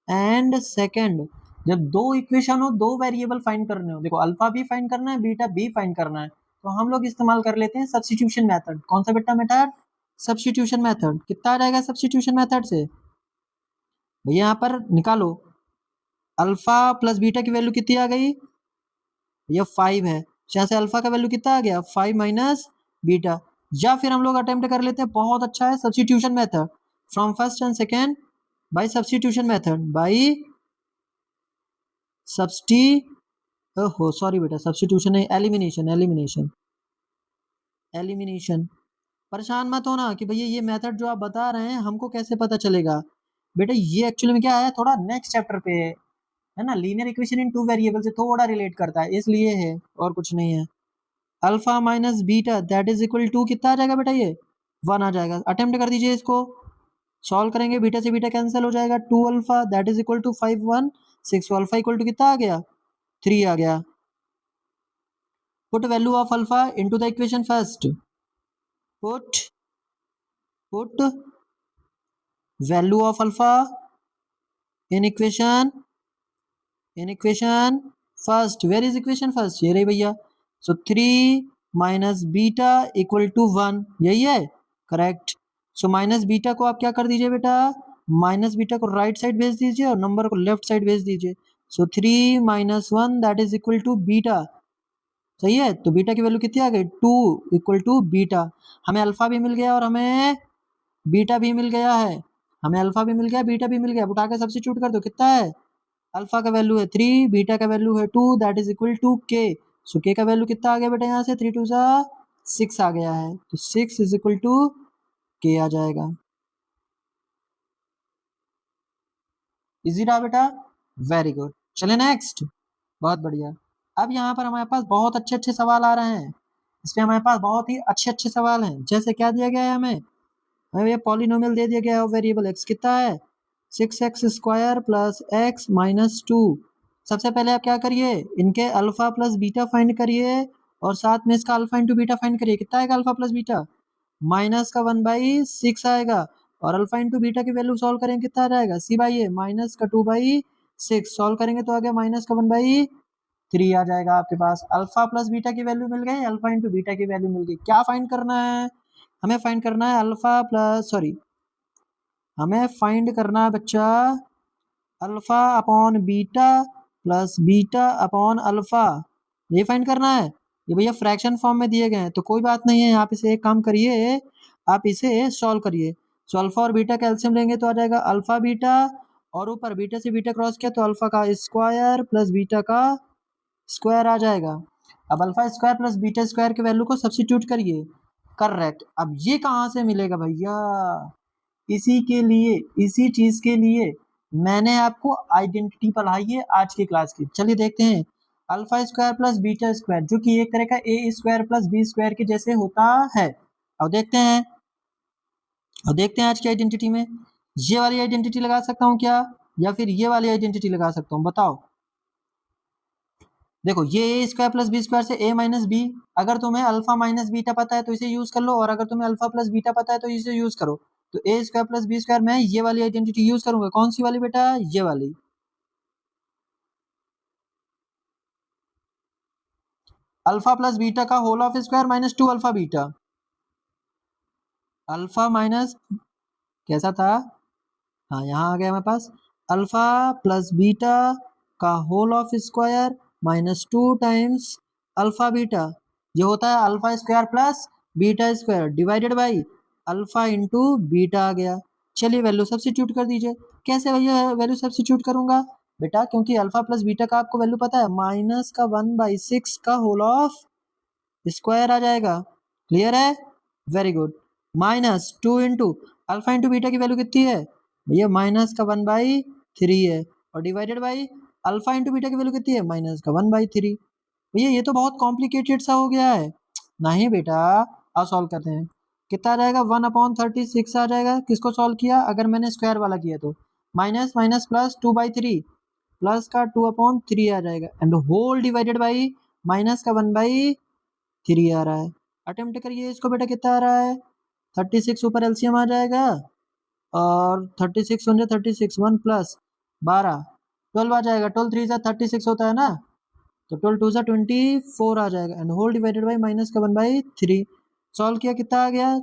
एंड सेकंड। जब दो इक्वेशन हो, दो वेरिएबल फाइंड करने हो, देखो अल्फा भी फाइंड करना है, बीटा भी फाइंड करना है, तो हम लोग इस्तेमाल कर लेते हैं सब्स्टिट्यूशन मेथड। कौन सा बेटा मेथड, सब्स्टिट्यूशन मेथड। कितना आ जाएगा सब्स्टिट्यूशन मेथड से भैया, यहाँ पर निकालो, अल्फा प्लस बीटा की वैल्यू कितनी आ गई, ये 5 है, यहाँ से अल्फा का वैल्यू कितना आ गया, 5 माइनस बीटा। या फिर हम लोग अटेम्प्ट कर लेते हैं, बहुत अच्छा है, substitution method from first and second by substitution method, by sorry बेटा, सब्स्टिट्यूशन नहीं, एलिमिनेशन। परेशान मत होना कि भैया ये मेथड जो आप बता रहे हैं हमको कैसे पता चलेगा। बेटा ये एक्चुअली में क्या है, थोड़ा नेक्स्ट चैप्टर पे है ना, linear equation in two variable से थोड़ा रिलेट करता है, इसलिए है, और कुछ नहीं है। Alpha minus beta that is equal to कितना आ जाएगा बेटा, ये 1 आ जाएगा। अटेम्प्ट कर दीजिए इसको, सॉल्व करेंगे, बीटा से बीटा कैंसिल हो जाएगा, 2 alpha that is equal to 5 1 6, alpha equal to कितना आ गया, 3 आ गया। Put value of alpha into the equation first, put value of alpha in equation first. Where is equation first, ये रही भैया। So 3 minus beta equal to 1, यही है करेक्ट। सो माइनस बीटा को आप क्या कर दीजिए बेटा, माइनस बीटा को राइट साइड भेज दीजिए और नंबर को लेफ्ट साइड भेज दीजिए। So 3 minus 1 that is equal to beta. सही है, तो बीटा की वैल्यू कितनी आ गई 2 इक्वल टू बीटा। हमें अल्फा भी मिल गया और हमें बीटा भी मिल गया है। हमें अल्फा भी मिल गया, बीटा भी मिल गया। उठा के सब्स्टिट्यूट कर दो, कितना है, अल्फा का वैल्यू है 3, बीटा का वैल्यू है 2 दैट इज इक्वल टू के। सो के का वैल्यू कितना आ गया बेटा, यहाँ से 3 2 सा 6 आ गया है, तो 6 इज इक्वल टू के आ जाएगा। इजी रहा बेटा, वेरी गुड। चले नेक्स्ट, बहुत बढ़िया। अब यहाँ पर हमारे पास बहुत अच्छे अच्छे सवाल आ रहे हैं। इसमें हमारे पास बहुत ही अच्छे अच्छे सवाल हैं। जैसे क्या दिया गया है हमें ये पॉलिनोमियल दे दिया गया है, वेरिएबल एक्स कितना है 6x square plus x minus 2। सबसे पहले आप क्या करिए, इनके अल्फा प्लस बीटा फाइंड करिए और साथ में इसका अल्फा इंटू बीटा फाइंड करिए। कितना आएगा अल्फा प्लस बीटा, माइनस का 1/6 आएगा। और अल्फा इंटू बीटा की वैल्यू सॉल्व करेंगे, कितना आ जाएगा c/a माइनस का 2/6। सॉल्व करेंगे तो आ गया माइनस का 1/3 आ जाएगा आपके पास। अल्फा प्लस बीटा की वैल्यू मिल गई, अल्फा इंटू बीटा की वैल्यू मिल गई। क्या फाइंड करना है, हमें फाइंड करना है अल्फा प्लस सॉरी हमें फाइंड करना है बच्चा alpha upon beta plus beta upon alpha, ये फाइंड करना है। ये भैया फ्रैक्शन फॉर्म में दिए गए हैं, तो कोई बात नहीं है, आप इसे एक काम करिए, आप इसे सॉल्व करिए। सो अल्फा और बीटा का एलसीएम लेंगे तो आ जाएगा अल्फा बीटा, और ऊपर बीटा से बीटा क्रॉस किया तो अल्फा का स्क्वायर प्लस बीटा का स्क्वायर आ जाएगा। अब alpha square plus beta square की वैल्यू को सब्स्टिट्यूट करिए, करेक्ट। अब ये कहाँ से मिलेगा भैया, इसी के लिए, इसी चीज के लिए मैंने आपको आइडेंटिटी पढ़ाई है आज की क्लास की। चलिए देखते हैं, alpha square plus beta square जो कि एक तरह का ए स्क्वायर प्लस बी स्क्वायर के जैसे होता है। अब देखते हैं, अब देखते हैं आज की आइडेंटिटी में ये वाली आइडेंटिटी लगा सकता हूँ क्या, या फिर ये वाली आइडेंटिटी लगा सकता हूँ, बताओ। देखो ये ए स्क्वायर प्लस बी स्क्वायर से ए माइनस बी, अगर तुम्हें अल्फा माइनस बीटा पता है तो इसे यूज कर लो, और अगर तुम्हें अल्फा प्लस बीटा पता है तो इसे यूज करो। तो ए स्क्वायर प्लस बी स्क्वायर में ये वाली आइडेंटिटी यूज करूंगा, कौन सी वाली बेटा, ये वाली। अल्फा प्लस बीटा का whole of square minus 2 alpha beta. Alpha minus कैसा था, हाँ यहाँ आ गया हमारे पास, अल्फा प्लस बीटा का whole of square minus 2 times alpha beta. ये होता है alpha square plus beta square divided by alpha into beta आ गया। चलिए वैल्यू सब्स्टिट्यूट कर दीजिए। कैसे भैया वैल्यू सब्स्टिट्यूट करूंगा बेटा, क्योंकि अल्फा प्लस बीटा का आपको वैल्यू पता है, माइनस का 1/6 का होल ऑफ स्क्वायर आ जाएगा। क्लियर है, very good. Minus 2 into alpha into beta की वैल्यू कितनी है भैया, माइनस का 1/3 है, और divided by alpha into beta की वैल्यू कितनी है, माइनस का 1/3। भैया ये तो बहुत कॉम्प्लिकेटेड सा हो गया है। नहीं बेटा, अब सॉल्व करते हैं। कितना आ जाएगा 1/36 आ जाएगा। किसको सॉल्व किया, अगर मैंने स्क्वायर वाला किया तो माइनस माइनस प्लस 2/3 प्लस का 2/3 आ जाएगा, and whole divided by minus का 1/3 आ रहा है। अटेम्प्ट करिए इसको बेटा, कितना आ रहा है 36, ऊपर एलसीएम आ जाएगा, और 36 वन 36, 1 प्लस 12 12 आ जाएगा। 12 3 36 होता है ना, तो 12 2 24 आ जाएगा, and whole divided by minus का 1/3। सॉल्व किया, कितना आ गया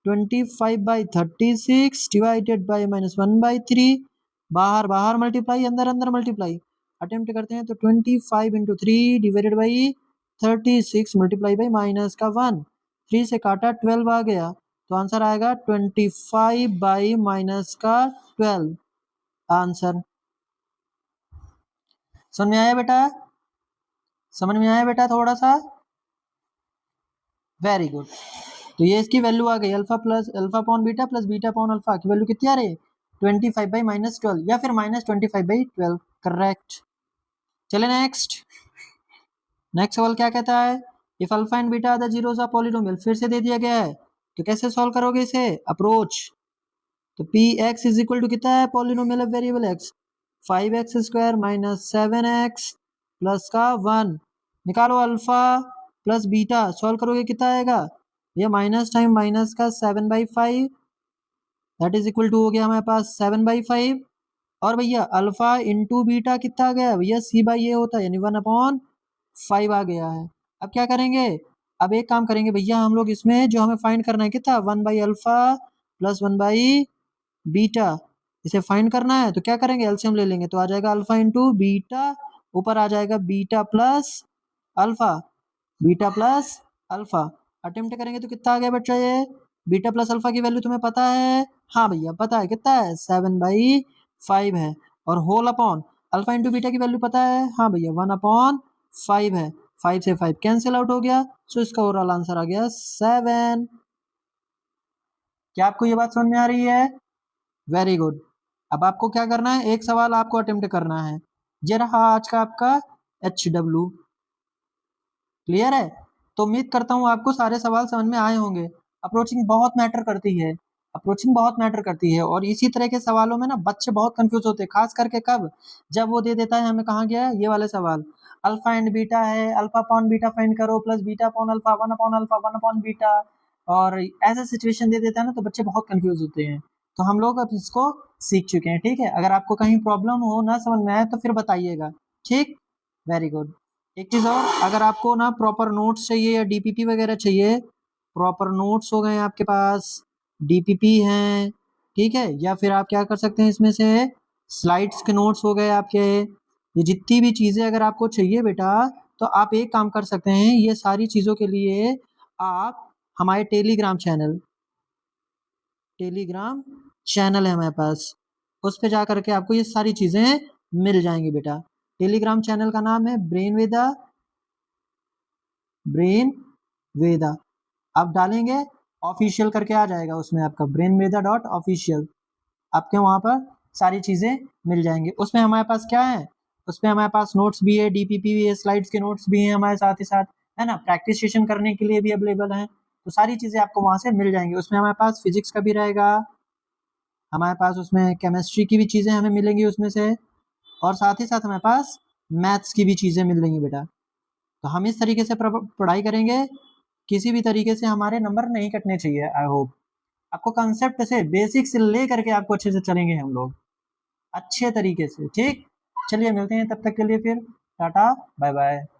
25/36 डिवाइडेड बाई माइनस 1/3। बाहर बाहर मल्टीप्लाई, अंदर अंदर मल्टीप्लाई। अटेम्प्ट करते हैं तो 25 into 3 divided by 36 multiply by minus का 1, 3 से काटा 12 आ गया, तो आंसर आएगा 25 बाई माइनस का 12 आंसर। समझ में आया बेटा, समझ में आया बेटा थोड़ा सा, वेरी गुड। तो ये इसकी वैल्यू आ गई, alpha plus alpha upon beta plus beta upon alpha की वैल्यू कितनी आ रही है 25 बाई माइनस 12, या फिर माइनस 25/12, करेक्ट। चले नेक्स्ट, नेक्स्ट सवाल क्या कहता है, if alpha and beta are the zeros of polynomial, फिर से दे दिया गया है, तो कैसे सॉल्व करोगे इसे, अप्रोच। तो p x is equal to कितना है, polynomial of variable x, 5x square minus 7x plus का 1। निकालो अल्फा प्लस बीटा, सॉल्व करोगे कितना आएगा, ये माइनस टाइम माइनस का 7/5 दैट इज इक्वल टू हो गया हमारे पास 7/5। और भैया अल्फा इंटू बीटा कितना आ गया भैया, c/a होता है, यानी 1/5 आ गया है। अब क्या करेंगे, अब एक काम करेंगे भैया, हम लोग इसमें जो हमें फाइंड करना है कितना, 1/अल्फा प्लस 1/बीटा इसे फाइंड करना है तो क्या करेंगे, एलसीएम ले लेंगे, तो आ जाएगा अल्फा इंटू बीटा, ऊपर आ जाएगा beta plus alpha, beta plus alpha. Attempt करेंगे तो कितना आ गया बच्चा ये, बीटा प्लस अल्फा की वैल्यू तुम्हें पता है, हाँ भैया पता है, कितना है 7/5 है, और whole upon alpha into beta की वैल्यू पता है, हाँ भैया 1/5 है, 5 से 5 कैंसिल आउट हो गया, सो इसका ओवरऑल आंसर आ गया 7। क्या आपको ये बात समझ में आ रही है? Very good. अब आपको क्या करना है, एक सवाल आपको अटेम्प्ट करना है, ये रहा आज का आपका HW। क्लियर है? तो उम्मीद करता हूँ आपको सारे सवाल समझ में आए होंगे। अप्रोचिंग बहुत मैटर करती है, अप्रोचिंग बहुत मैटर करती है, और इसी तरह के सवालों में ना बच्चे बहुत कंफ्यूज होते हैं, खास करके कब, जब वो दे देता है हमें, कहाँ गया ये वाले सवाल, अल्फा एंड बीटा है, अल्फा अपॉन बीटा फाइंड करो plus beta upon alpha, 1 upon alpha 1 upon beta, और ऐसा सिचुएशन दे देता है ना तो बच्चे बहुत कंफ्यूज होते हैं। तो हम लोग अब इसको सीख चुके हैं, ठीक है। अगर आपको कहीं प्रॉब्लम हो, ना समझ में आए तो फिर बताइएगा, ठीक। Very good. एक चीज और, अगर आपको ना प्रॉपर नोट्स चाहिए या डीपीपी वगैरह चाहिए, प्रॉपर नोट्स हो गए आपके पास, डीपीपी हैं, ठीक है, या फिर आप क्या कर सकते हैं इसमें से, स्लाइड्स के नोट्स हो गए आपके, ये जितनी भी चीजें अगर आपको चाहिए बेटा, तो आप एक काम कर सकते हैं, ये सारी चीजों के लिए आप हमारे टेलीग्राम चैनल है हमारे पास, उस पे जा करके आपको ये सारी चीजें मिल जाएंगी बेटा। टेलीग्राम चैनल का नाम है ब्रेन वेदा, आप डालेंगे ऑफिशियल करके आ जाएगा, उसमें आपका brainveda.official, आपके वहां पर सारी चीजें मिल जाएंगी। उसमें हमारे पास क्या है, उसमें हमारे पास नोट्स भी है, डीपीपी भी है, स्लाइड्स के नोट्स भी हैं हमारे साथ ही साथ, है ना, प्रैक्टिस सेशन करने के लिए भी अवेलेबल है, तो सारी चीजें आपको वहां से मिल जाएंगी। उसमें हमारे पास फिजिक्स का भी रहेगा, हमारे पास उसमें केमिस्ट्री की भी चीजें हमें मिलेंगी उसमें से, और साथ ही साथ हमारे पास मैथ्स की भी चीजें मिल रही बेटा। तो हम इस तरीके से पढ़ाई करेंगे, किसी भी तरीके से हमारे नंबर नहीं कटने चाहिए। आई होप आपको कंसेप्ट से बेसिक से ले करके आपको अच्छे से चलेंगे हम लोग, अच्छे तरीके से, ठीक। चलिए मिलते हैं तब तक के लिए, फिर टाटा बाय बाय।